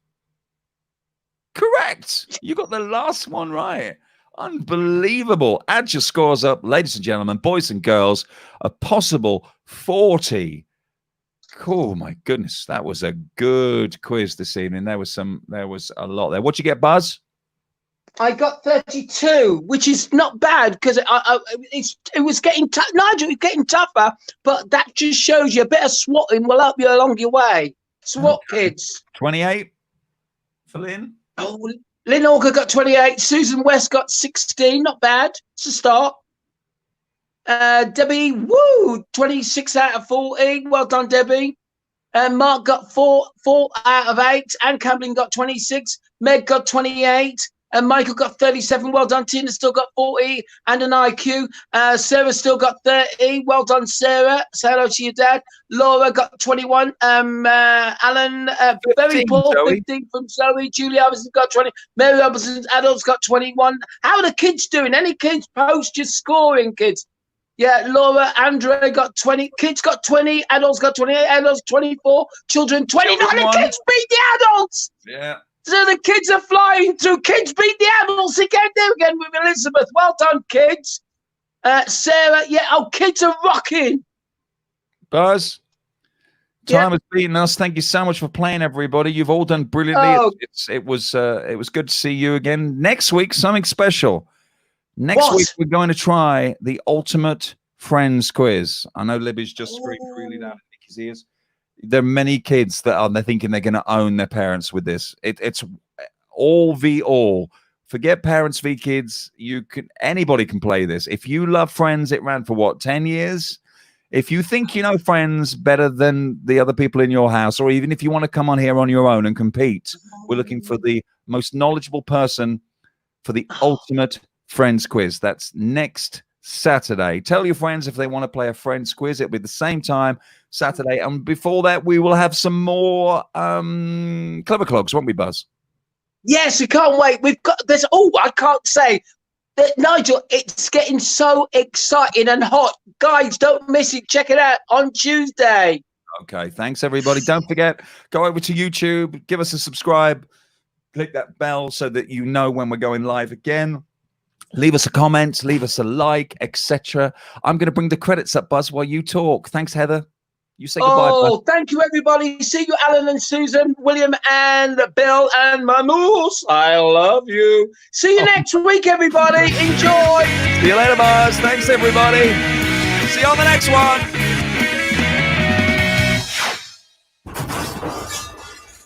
correct. You got the last one right. Unbelievable. Add your scores up, ladies and gentlemen, boys and girls. A possible 40. Oh my goodness, that was a good quiz this evening. There was a lot there. What'd you get, Buzz? I got 32, which is not bad because it was getting tough. Nigel, it's getting tougher, but that just shows you a bit of swatting will help you along your way. SWAT kids. 28 for Lynn. Oh, Lynn Orker got 28. Susan West got 16. Not bad. It's a start. Debbie, 26 out of 40. Well done, Debbie. Mark got 4 out of 8. Anne Camblin got 26. Meg got 28. And Michael got 37. Well done. Tina still got 40 and an IQ. Sarah still got 30. Well done, Sarah. Say hello to your dad. Laura got 21. Alan, very poor, 15 from Zoe. Julie Robertson got 20. Mary Robertson's adults got 21. How are the kids doing? Any kids post your scoring, kids? Yeah, Laura, Andre got 20. Kids got 20. Adults got 28. Adults 24. Children 29. The kids beat the adults. Yeah. So the kids are flying through. Kids beat the adults again. There again with Elizabeth. Well done, kids. Sarah, yeah. Oh, kids are rocking. Buzz, time has beaten us. Thank you so much for playing, everybody. You've all done brilliantly. Oh. It was good to see you again. Next week, something special. Next week, we're going to try the ultimate friends quiz. I know Libby's just screamed really loud in Nikki's ears. There are many kids that they're thinking they're going to own their parents with this. It's all v all. Forget parents v kids. Anybody can play this. If you love Friends, it ran for what, 10 years? If you think you know Friends better than the other people in your house, or even if you want to come on here on your own and compete, we're looking for the most knowledgeable person for the ultimate Friends quiz. That's next Saturday. Tell your friends if they want to play a Friends quiz. It'll be the same time, Saturday. And before that, we will have some more Clever Clogs, won't we, Buzz? Yes, we can't wait. We've got this. Oh, I can't say that, Nigel. It's getting so exciting and hot. Guys, don't miss it. Check it out on Tuesday. Okay, thanks, everybody. Don't forget, go over to YouTube, give us a subscribe, click that bell so that you know when we're going live again. Leave us a comment, leave us a like, etc. I'm going to bring the credits up, Buzz, while you talk. Thanks, Heather. You say goodbye. Oh, thank you, everybody. See you, Alan and Susan, William and Bill and Mamoose. I love you. See you next week, everybody. Enjoy. See you later, Buzz. Thanks, everybody. See you on the next one.